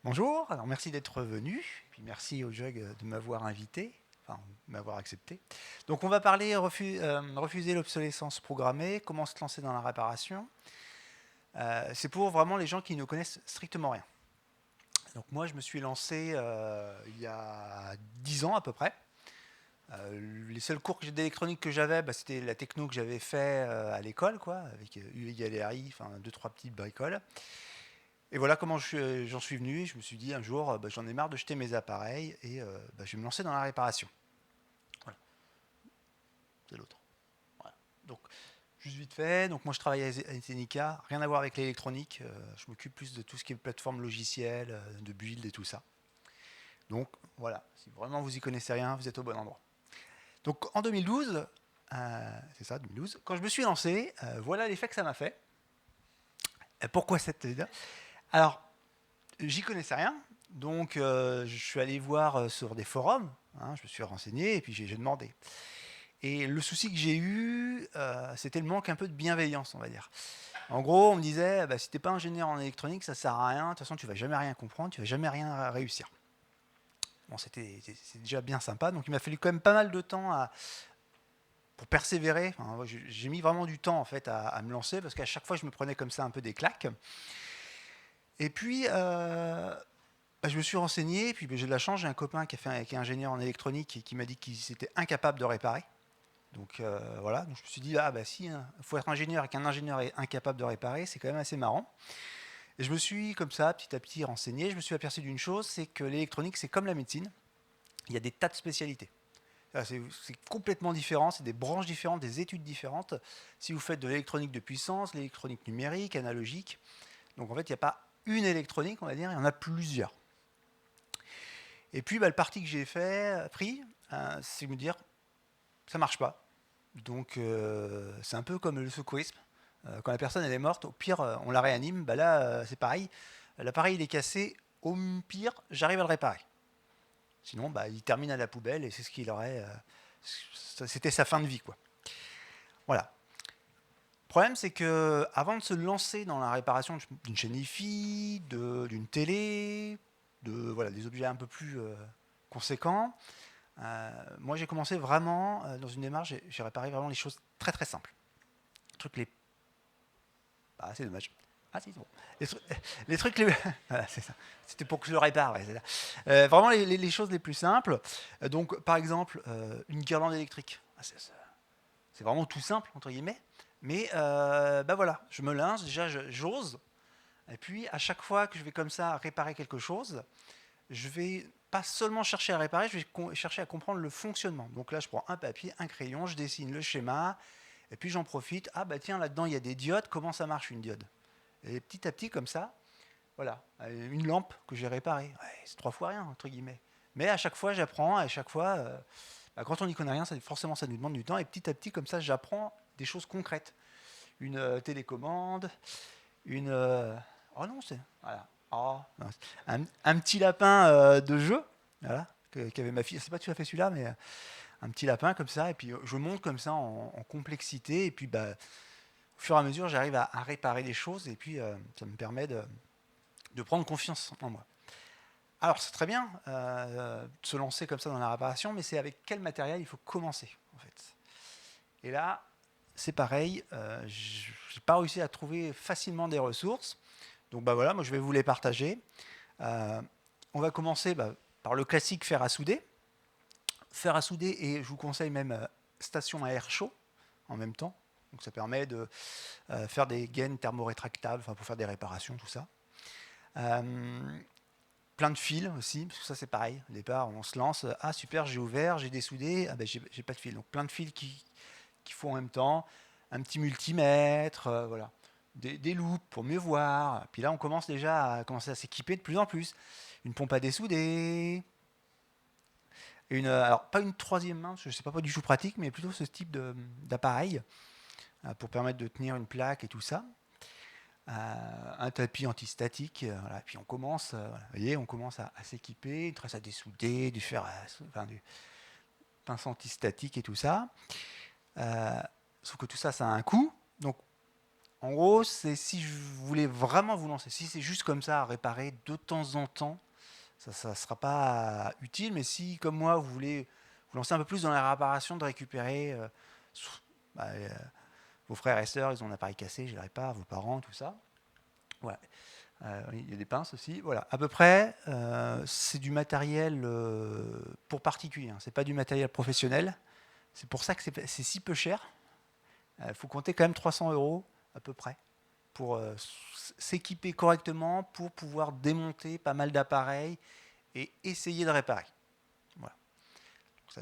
Bonjour, alors merci d'être venu, puis merci au JUG de m'avoir invité, enfin m'avoir accepté. Donc on va parler refuser l'obsolescence programmée, comment se lancer dans la réparation. C'est pour vraiment les gens qui ne connaissent strictement rien. Donc moi je me suis lancé il y a 10 ans à peu près. Les seuls cours d'électronique que j'avais, c'était la techno que j'avais fait à l'école, quoi, avec UI, LRI, enfin deux trois petites bricoles. Et voilà comment j'en suis venu. Je me suis dit un jour, j'en ai marre de jeter mes appareils et je vais me lancer dans la réparation. Voilà, c'est l'autre. Voilà. Donc, juste vite fait. Donc, moi, je travaille à Zenica, rien à voir avec l'électronique. Je m'occupe plus de tout ce qui est plateforme logicielle, de build et tout ça. Donc, voilà, si vraiment vous y connaissez rien, vous êtes au bon endroit. Donc, en 2012, c'est ça, 2012, quand je me suis lancé, voilà l'effet que ça m'a fait. Pourquoi cette. Alors, j'y connaissais rien, donc je suis allé voir sur des forums, hein, je me suis renseigné et puis j'ai demandé. Et le souci que j'ai eu, c'était le manque un peu de bienveillance, on va dire. En gros, on me disait, si t'es pas ingénieur en électronique, ça sert à rien, de toute façon tu vas jamais rien comprendre, tu vas jamais rien réussir. Bon, c'est déjà bien sympa, donc il m'a fallu quand même pas mal de temps pour persévérer. Enfin, j'ai mis vraiment du temps en fait à me lancer parce qu'à chaque fois je me prenais comme ça un peu des claques. Et puis je me suis renseigné, et puis j'ai de la chance, j'ai un copain qui est ingénieur en électronique et qui m'a dit qu'il était incapable de réparer. Donc voilà, donc je me suis dit, si, il faut être ingénieur et qu'un ingénieur est incapable de réparer, c'est quand même assez marrant. Et je me suis comme ça, petit à petit, renseigné, je me suis aperçu d'une chose, c'est que l'électronique, c'est comme la médecine, il y a des tas de spécialités. C'est complètement différent, c'est des branches différentes, des études différentes. Si vous faites de l'électronique de puissance, l'électronique numérique, analogique, donc en fait, il n'y a pas une électronique, on va dire, il y en a plusieurs. Et puis le parti que j'ai pris, c'est de me dire, ça marche pas. Donc c'est un peu comme le secourisme. Quand la personne elle est morte, au pire on la réanime. Là c'est pareil. L'appareil il est cassé. Au pire j'arrive à le réparer. Sinon il termine à la poubelle et c'est ce qu'il aurait. C'était sa fin de vie quoi. Voilà. Le problème c'est que avant de se lancer dans la réparation d'une chaîne hi-fi, d'une télé, des objets un peu plus conséquents, moi, j'ai commencé vraiment dans une démarche, j'ai réparé vraiment les choses très très simples. Les trucs les. Ah, c'est dommage. Ah, si, c'est bon. Les, les trucs les. Voilà, c'est ça. C'était pour que je le répare. Ouais, c'est ça. Vraiment les choses les plus simples. Donc, par exemple, une guirlande électrique. C'est vraiment tout simple, entre guillemets. Mais voilà, je me lance, déjà j'ose. Et puis, à chaque fois que je vais comme ça réparer quelque chose, je vais pas seulement chercher à réparer, je vais chercher à comprendre le fonctionnement. Donc là, je prends un papier, un crayon, je dessine le schéma, et puis j'en profite. Ah bah tiens, là-dedans, il y a des diodes, comment ça marche une diode? Et petit à petit, comme ça, voilà, une lampe que j'ai réparée. Ouais, c'est 3 fois rien, entre guillemets. Mais à chaque fois, j'apprends, à chaque fois, quand on n'y connaît rien, forcément, ça nous demande du temps, et petit à petit, comme ça, j'apprends des choses concrètes. Une télécommande, une... oh non, c'est... Voilà. Oh, un petit lapin de jeu, voilà, qu'avait ma fille. Je sais pas si tu as fait celui-là, mais un petit lapin comme ça, et puis je monte comme ça en complexité, et puis au fur et à mesure, j'arrive à réparer les choses, et puis ça me permet de prendre confiance en moi. Alors c'est très bien de se lancer comme ça dans la réparation, mais c'est avec quel matériel il faut commencer, en fait. Et là, c'est pareil, j'ai pas réussi à trouver facilement des ressources. Donc voilà, moi je vais vous les partager. Euh, on va commencer par le classique fer à souder. Fer à souder et je vous conseille même station à air chaud en même temps. Donc ça permet de faire des gaines thermorétractables, enfin pour faire des réparations, tout ça. Euh, Plein de fils aussi, parce que ça c'est pareil. Au départ, on se lance, ah super, j'ai ouvert, j'ai dessoudé, ah j'ai pas de fil. Donc plein de fils qu'il faut en même temps. Un petit multimètre, voilà. Des loupes pour mieux voir. Puis là, on commence déjà à commencer à s'équiper de plus en plus. Une pompe à dessouder. Alors, pas une troisième main, parce que je sais pas du tout pratique, mais plutôt ce type d'appareil pour permettre de tenir une plaque et tout ça. Un tapis antistatique. Voilà. Puis on commence, vous voyez, on commence à s'équiper, une tresse à dessouder, du fer, du pince antistatique et tout ça. Sauf que tout ça, ça a un coût. Donc En gros, c'est si je voulais vraiment vous lancer, si c'est juste comme ça à réparer de temps en temps, ça ne sera pas utile, mais si, comme moi, vous voulez vous lancer un peu plus dans la réparation, de récupérer bah, vos frères et sœurs, ils ont un appareil cassé, je ne répare, vos parents, tout ça. Voilà. Il y a des pinces aussi. Voilà. À peu près, c'est du matériel pour particuliers. Hein. Ce n'est pas du matériel professionnel. C'est pour ça que c'est si peu cher. Il faut compter quand même 300 € à peu près pour s'équiper correctement, pour pouvoir démonter pas mal d'appareils et essayer de réparer. Voilà. C'est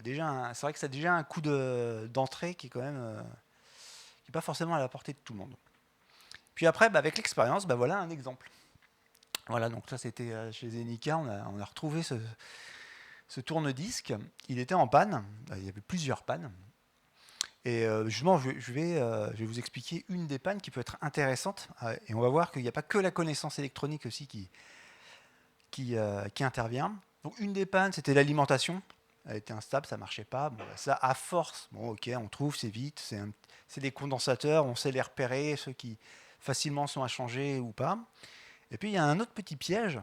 vrai que ça a déjà un coût d'entrée qui est quand même qui n'est pas forcément à la portée de tout le monde. Puis après, avec l'expérience, voilà un exemple. Voilà, donc ça c'était chez Zenica, on a retrouvé ce tourne-disque. Il était en panne, il y avait plusieurs pannes. Et justement, je vais vous expliquer une des pannes qui peut être intéressante. Et on va voir qu'il n'y a pas que la connaissance électronique aussi qui intervient. Donc une des pannes, c'était l'alimentation. Elle était instable, ça ne marchait pas. Bon, ça, à force, bon, ok, on trouve, c'est vite. C'est des condensateurs, on sait les repérer, ceux qui facilement sont à changer ou pas. Et puis il y a un autre petit piège,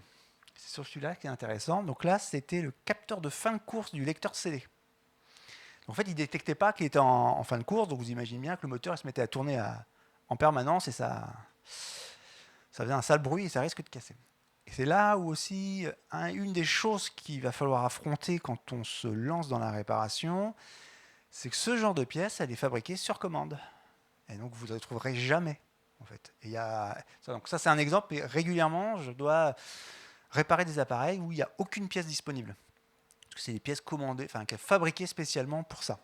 c'est sur celui-là qui est intéressant. Donc là, c'était le capteur de fin de course du lecteur CD. En fait, il ne détectait pas qu'il était en fin de course, donc vous imaginez bien que le moteur il se mettait à tourner en permanence et ça faisait un sale bruit et ça risque de casser. Et c'est là où aussi, une des choses qu'il va falloir affronter quand on se lance dans la réparation, c'est que ce genre de pièce, elle est fabriquée sur commande. Et donc, vous ne les trouverez jamais, en fait. Donc ça, c'est un exemple, et régulièrement, je dois réparer des appareils où il n'y a aucune pièce disponible. Parce que c'est des pièces commandées, fabriquées spécialement pour ça.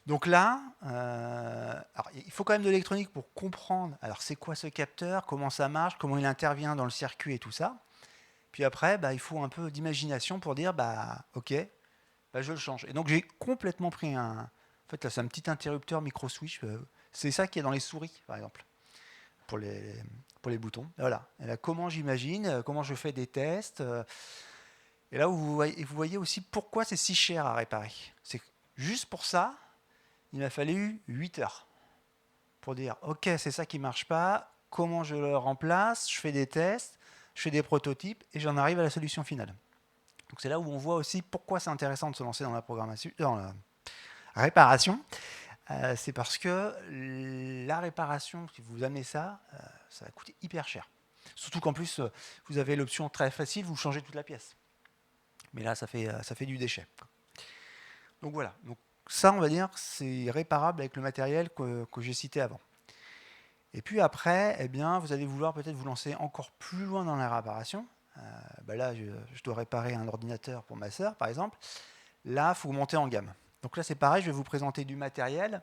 Donc là, alors, il faut quand même de l'électronique pour comprendre, alors c'est quoi ce capteur, comment ça marche, comment il intervient dans le circuit et tout ça. Puis après, il faut un peu d'imagination pour dire, ok, je le change. Et donc j'ai complètement pris en fait là c'est un petit interrupteur micro-switch, c'est ça qui est dans les souris par exemple, pour les boutons. Voilà. Et là, comment j'imagine, comment je fais des tests. Et là, vous voyez aussi pourquoi c'est si cher à réparer. C'est juste pour ça, il m'a fallu 8 heures pour dire ok, c'est ça qui ne marche pas, comment je le remplace, je fais des tests, je fais des prototypes et j'en arrive à la solution finale. Donc c'est là où on voit aussi pourquoi c'est intéressant de se lancer dans la programmation, dans la réparation. C'est parce que la réparation, si vous amenez ça, ça va coûter hyper cher. Surtout qu'en plus, vous avez l'option très facile, vous changez toute la pièce. Mais là, ça fait du déchet. Donc voilà. Donc, ça, on va dire, c'est réparable avec le matériel que j'ai cité avant. Et puis après, vous allez vouloir peut-être vous lancer encore plus loin dans la réparation. Là, je dois réparer un ordinateur pour ma sœur, par exemple. Là, il faut monter en gamme. Donc là, c'est pareil, je vais vous présenter du matériel.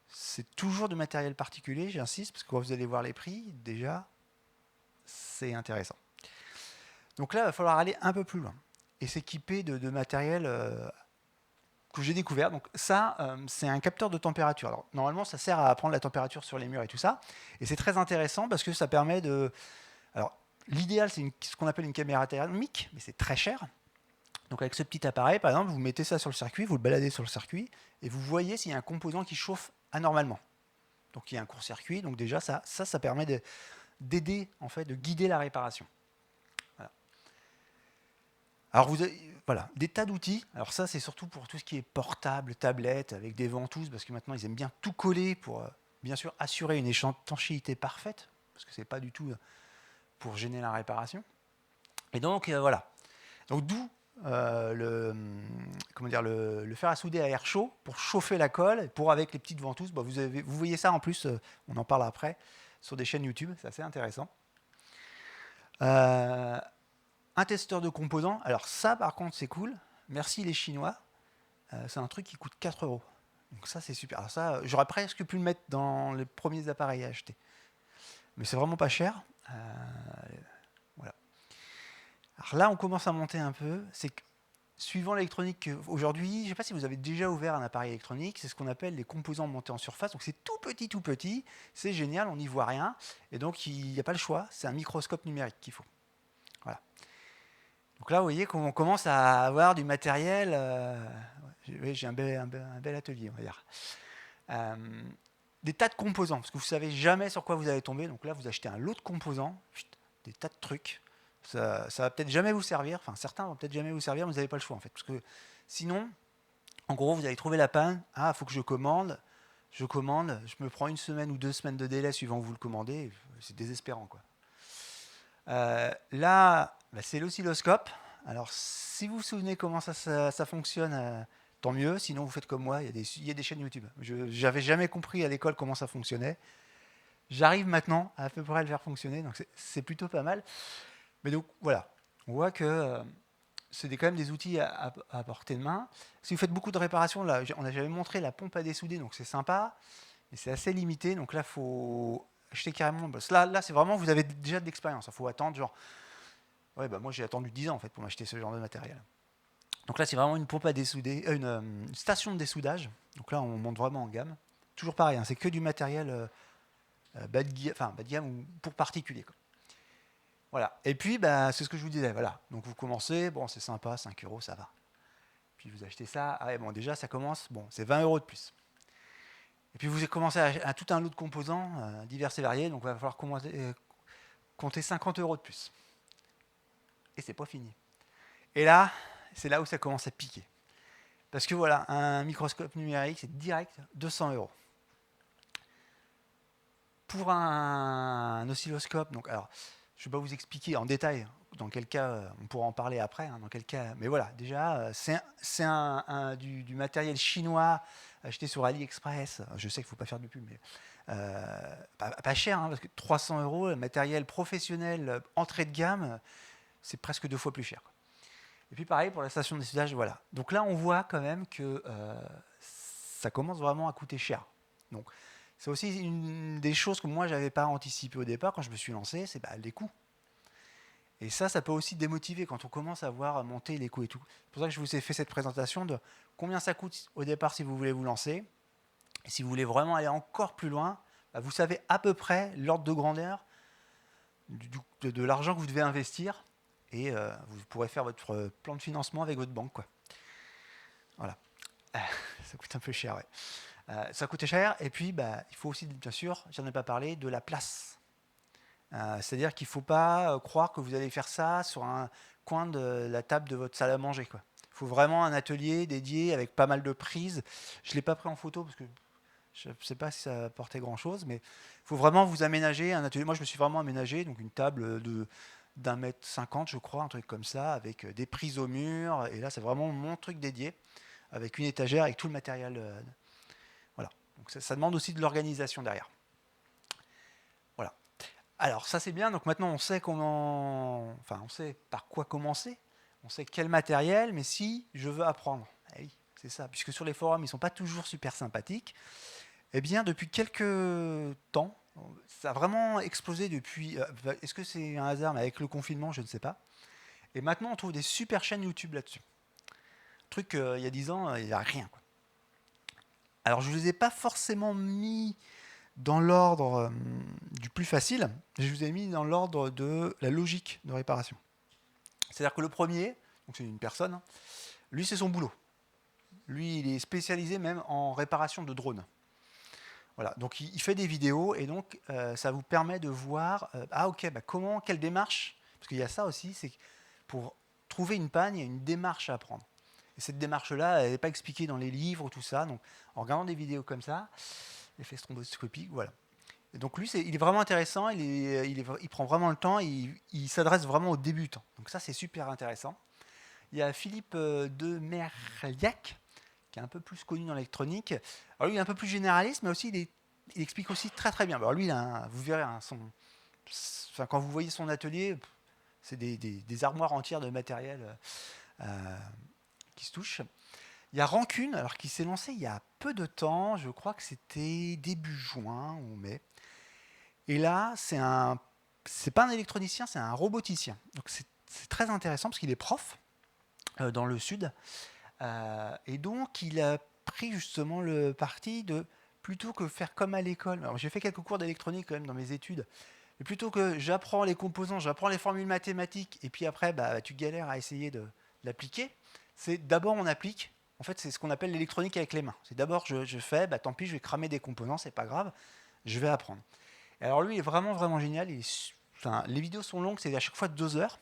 C'est toujours du matériel particulier, j'insiste, parce que quand vous allez voir les prix, déjà, c'est intéressant. Donc là, il va falloir aller un peu plus loin et s'équiper de matériel que j'ai découvert. Donc ça, c'est un capteur de température. Alors, normalement, ça sert à prendre la température sur les murs et tout ça. Et c'est très intéressant parce que ça permet de... Alors, l'idéal, c'est ce qu'on appelle une caméra thermique, mais c'est très cher. Donc avec ce petit appareil, par exemple, vous mettez ça sur le circuit, vous le baladez sur le circuit, et vous voyez s'il y a un composant qui chauffe anormalement. Donc il y a un court-circuit, donc déjà ça permet d'aider, en fait, de guider la réparation. Voilà. Alors vous avez, voilà, des tas d'outils. Alors ça, c'est surtout pour tout ce qui est portable, tablette, avec des ventouses, parce que maintenant ils aiment bien tout coller pour, bien sûr, assurer une étanchéité parfaite, parce que c'est pas du tout pour gêner la réparation. Et donc voilà. Donc d'où le fer à souder à air chaud pour chauffer la colle, pour avec les petites ventouses. Vous voyez ça en plus, on en parle après, sur des chaînes YouTube, c'est assez intéressant. Un testeur de composants, alors ça par contre c'est cool, merci les Chinois, c'est un truc qui coûte 4 €. Donc ça c'est super. Alors ça, j'aurais presque pu le mettre dans les premiers appareils à acheter. Mais c'est vraiment pas cher. Voilà. Alors là on commence à monter un peu, c'est que suivant l'électronique aujourd'hui, je ne sais pas si vous avez déjà ouvert un appareil électronique, c'est ce qu'on appelle les composants montés en surface. Donc c'est tout petit, c'est génial, on n'y voit rien. Et donc il n'y a pas le choix, c'est un microscope numérique qu'il faut. Voilà. Donc là, vous voyez qu'on commence à avoir du matériel. J'ai un bel atelier, on va dire. des tas de composants, parce que vous savez jamais sur quoi vous allez tomber. Donc là, vous achetez un lot de composants, des tas de trucs. Ça va peut-être jamais vous servir. Enfin, certains vont peut-être jamais vous servir, mais vous n'avez pas le choix en fait, parce que sinon, en gros, vous allez trouver la panne. Ah, il faut que je commande. Je commande. Je me prends 1 semaine ou 2 semaines de délai suivant que vous le commandez. C'est désespérant, quoi. Là, bah, c'est l'oscilloscope. Alors, si vous vous souvenez comment ça fonctionne, tant mieux. Sinon, vous faites comme moi. Il y a des chaînes YouTube. Je n'avais jamais compris à l'école comment ça fonctionnait. J'arrive maintenant à peu près à le faire fonctionner. Donc, c'est plutôt pas mal. Mais donc, voilà. On voit que c'est quand même des outils à portée de main. Si vous faites beaucoup de réparations, là, j'avais montré la pompe à dessouder, donc c'est sympa, mais c'est assez limité. Donc là, il faut acheter carrément. Là, c'est vraiment, vous avez déjà de l'expérience. Il faut attendre, genre. Ouais, bah moi, j'ai attendu 10 ans en fait pour m'acheter ce genre de matériel. Donc là, c'est vraiment une pompe à dessouder, une station de dessoudage. Donc là, on monte vraiment en gamme. Toujours pareil, hein, c'est que du matériel bas de gamme ou pour particulier, quoi. Voilà. Et puis, bah, c'est ce que je vous disais. Voilà. Donc vous commencez, bon, c'est sympa, 5 euros, ça va. Puis vous achetez ça, ah ouais, bon, déjà ça commence, bon, c'est 20 euros de plus. Et puis vous commencez à tout un lot de composants divers et variés, donc il va falloir compter 50 euros de plus. Et c'est pas fini. Et là, c'est là où ça commence à piquer. Parce que voilà, un microscope numérique, c'est direct 200 euros. Pour un oscilloscope, donc alors, je ne vais pas vous expliquer en détail dans quel cas, on pourra en parler après, hein, dans quel cas, mais voilà, déjà, c'est du matériel chinois acheté sur AliExpress. Je sais qu'il ne faut pas faire de pub, mais pas cher, hein, parce que 300 euros, le matériel professionnel, entrée de gamme, c'est presque 2 fois plus cher, quoi. Et puis pareil pour la station de dessoudage, voilà. Donc là, on voit quand même que ça commence vraiment à coûter cher. Donc c'est aussi une des choses que moi, je n'avais pas anticipé au départ quand je me suis lancé, c'est les coûts. Et ça peut aussi démotiver quand on commence à voir monter les coûts et tout. C'est pour ça que je vous ai fait cette présentation de combien ça coûte au départ si vous voulez vous lancer. Et si vous voulez vraiment aller encore plus loin, vous savez à peu près l'ordre de grandeur de l'argent que vous devez investir. Et vous pourrez faire votre plan de financement avec votre banque, quoi. Voilà. Ça coûte un peu cher, ouais. Ça coûte cher. Et puis, il faut aussi, bien sûr, j'en ai pas parlé, de la place. C'est-à-dire qu'il ne faut pas croire que vous allez faire ça sur un coin de la table de votre salle à manger, quoi. Il faut vraiment un atelier dédié avec pas mal de prises. Je ne l'ai pas pris en photo parce que je ne sais pas si ça apportait grand-chose, mais il faut vraiment vous aménager un atelier. Moi, je me suis vraiment aménagé, donc une table d'1,50 m, je crois, un truc comme ça, avec des prises au mur. Et là, c'est vraiment mon truc dédié, avec une étagère, avec tout le matériel. Voilà. Donc ça demande aussi de l'organisation derrière. Voilà. Alors ça c'est bien, donc maintenant on sait on sait par quoi commencer, on sait quel matériel, mais si je veux apprendre, eh oui, c'est ça, puisque sur les forums ils ne sont pas toujours super sympathiques, eh bien depuis quelques temps, ça a vraiment explosé depuis, est-ce que c'est un hasard, mais avec le confinement, je ne sais pas, et maintenant on trouve des super chaînes YouTube là-dessus. Truc il y a 10 ans, il n'y a rien, quoi. Alors je ne les ai pas forcément mis dans l'ordre du plus facile, je vous ai mis dans l'ordre de la logique de réparation. C'est-à-dire que le premier, donc c'est une personne, lui c'est son boulot. Lui il est spécialisé même en réparation de drones. Voilà, donc il fait des vidéos et donc ça vous permet de voir, quelle démarche, parce qu'il y a ça aussi, c'est que pour trouver une panne, il y a une démarche à prendre. Et cette démarche-là, elle n'est pas expliquée dans les livres ou tout ça, donc en regardant des vidéos comme ça, effet stromboscopique, voilà. Et donc lui, il est vraiment intéressant, il prend vraiment le temps, il s'adresse vraiment aux débutants. Donc ça, c'est super intéressant. Il y a Philippe de Merliac, qui est un peu plus connu dans l'électronique. Alors lui, il est un peu plus généraliste, mais aussi il explique aussi très très bien. Alors lui, vous verrez, quand vous voyez son atelier, c'est des armoires entières de matériel qui se touchent. Il y a Rancune, alors qui s'est lancé il y a peu de temps, je crois que c'était début juin ou mai. Et là, c'est pas un électronicien, c'est un roboticien. Donc c'est très intéressant parce qu'il est prof dans le sud. Et donc il a pris justement le parti de, plutôt que faire comme à l'école, alors j'ai fait quelques cours d'électronique quand même dans mes études, mais plutôt que j'apprends les composants, j'apprends les formules mathématiques, et puis après tu galères à essayer de l'appliquer, c'est d'abord on applique, en fait, c'est ce qu'on appelle l'électronique avec les mains. C'est d'abord, je fais, tant pis, je vais cramer des composants, c'est pas grave, je vais apprendre. Et alors lui, il est vraiment, vraiment génial. Enfin, les vidéos sont longues, c'est à chaque fois 2 heures.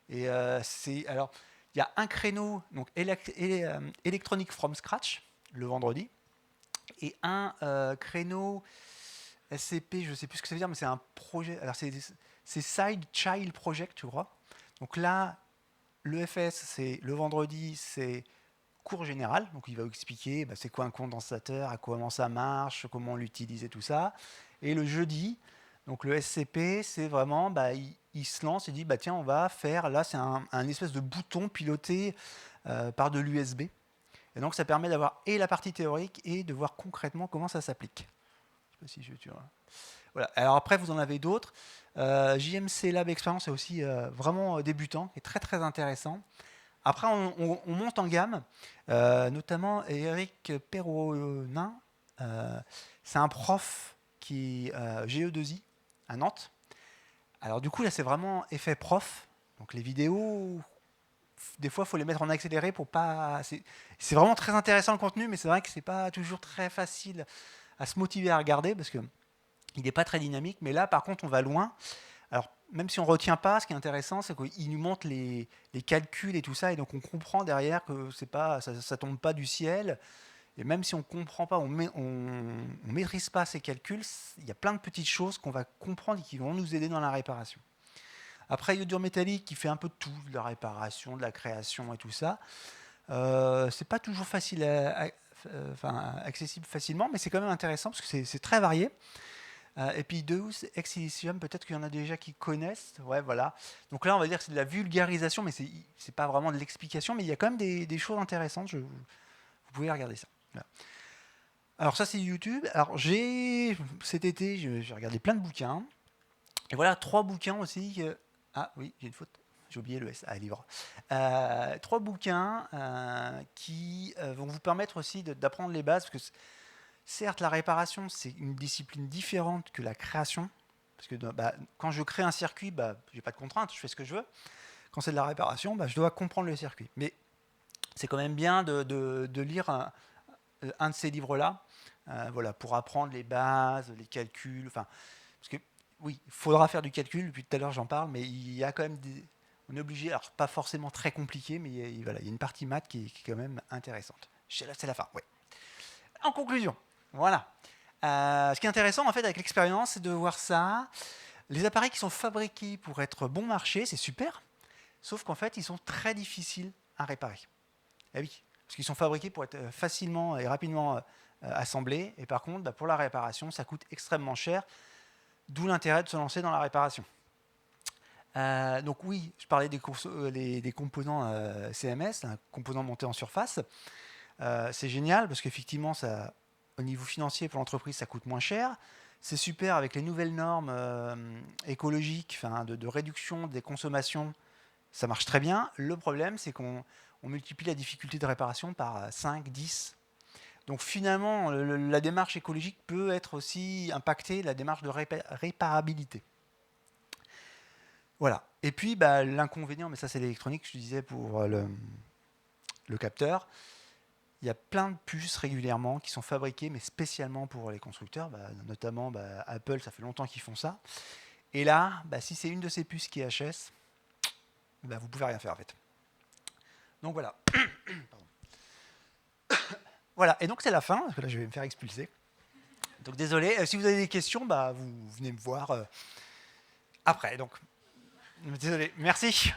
Et alors, il y a un créneau, donc électronique from scratch, le vendredi, et un créneau SCP, je ne sais plus ce que ça veut dire, mais c'est un projet. Alors, c'est Side Child Project, je crois. Donc là, le FS, c'est le vendredi, c'est cours général. Donc il va vous expliquer c'est quoi un condensateur, à comment ça marche, comment l'utiliser, tout ça. Et le jeudi, donc le SCP, c'est vraiment, il se lance et dit, tiens, on va faire, là, c'est un espèce de bouton piloté par de l'USB. Et donc ça permet d'avoir et la partie théorique et de voir concrètement comment ça s'applique. Je sais pas si tu vois. Voilà. Alors après, vous en avez d'autres. JMC Lab Experience est aussi vraiment débutant et très très intéressant. Après, on monte en gamme, notamment Eric Perronin. C'est un prof qui est GE2I à Nantes. Alors du coup, là, c'est vraiment effet prof. Donc les vidéos, des fois, il faut les mettre en accéléré pour pas... C'est vraiment très intéressant le contenu, mais c'est vrai que c'est pas toujours très facile à se motiver à regarder parce que il n'est pas très dynamique. Mais là, par contre, on va loin. Alors, même si on ne retient pas, ce qui est intéressant, c'est qu'il nous montre les calculs et tout ça, et donc on comprend derrière que ça ne tombe pas du ciel. Et même si on ne comprend pas, on maîtrise pas ces calculs, il y a plein de petites choses qu'on va comprendre et qui vont nous aider dans la réparation. Après, Iodure métallique qui fait un peu de tout, de la réparation, de la création et tout ça. C'est pas toujours facile accessible facilement, mais c'est quand même intéressant parce que c'est très varié. Et puis Deus Ex Silicium, peut-être qu'il y en a déjà qui connaissent. Ouais, voilà. Donc là, on va dire que c'est de la vulgarisation, mais c'est pas vraiment de l'explication, mais il y a quand même des choses intéressantes. Vous pouvez regarder ça. Voilà. Alors ça, c'est YouTube. Alors cet été, j'ai regardé plein de bouquins. Et voilà, 3 bouquins aussi. Ah oui, j'ai une faute. J'ai oublié le S. Ah, livre. 3 bouquins qui vont vous permettre aussi d'apprendre les bases, parce que certes, la réparation, c'est une discipline différente que la création. Parce que quand je crée un circuit, je n'ai pas de contraintes, je fais ce que je veux. Quand c'est de la réparation, je dois comprendre le circuit. Mais c'est quand même bien de lire un de ces livres-là, voilà, pour apprendre les bases, les calculs. Parce que oui, il faudra faire du calcul, depuis tout à l'heure j'en parle, mais il y a quand même on est obligé, alors pas forcément très compliqué, mais il y a une partie maths qui est quand même intéressante. C'est la fin, oui. En conclusion, voilà. Ce qui est intéressant en fait avec l'expérience, c'est de voir ça. Les appareils qui sont fabriqués pour être bon marché, c'est super, sauf qu'en fait, ils sont très difficiles à réparer. Eh oui, parce qu'ils sont fabriqués pour être facilement et rapidement assemblés, et par contre, pour la réparation, ça coûte extrêmement cher, d'où l'intérêt de se lancer dans la réparation. Donc oui, je parlais des composants CMS, un composant monté en surface. C'est génial parce qu'effectivement, au niveau financier pour l'entreprise, ça coûte moins cher. C'est super avec les nouvelles normes écologiques, de réduction des consommations, ça marche très bien. Le problème, c'est qu'on multiplie la difficulté de réparation par 5, 10. Donc finalement, la démarche écologique peut être aussi impacter la démarche de réparabilité. Voilà. Et puis l'inconvénient, mais ça c'est l'électronique, je disais pour le capteur. Il y a plein de puces régulièrement qui sont fabriquées, mais spécialement pour les constructeurs, notamment Apple, ça fait longtemps qu'ils font ça. Et là, si c'est une de ces puces qui est HS, vous pouvez rien faire en fait. Donc voilà. Voilà, et donc c'est la fin, parce que là je vais me faire expulser. Donc désolé, si vous avez des questions, vous venez me voir après. Donc désolé, merci.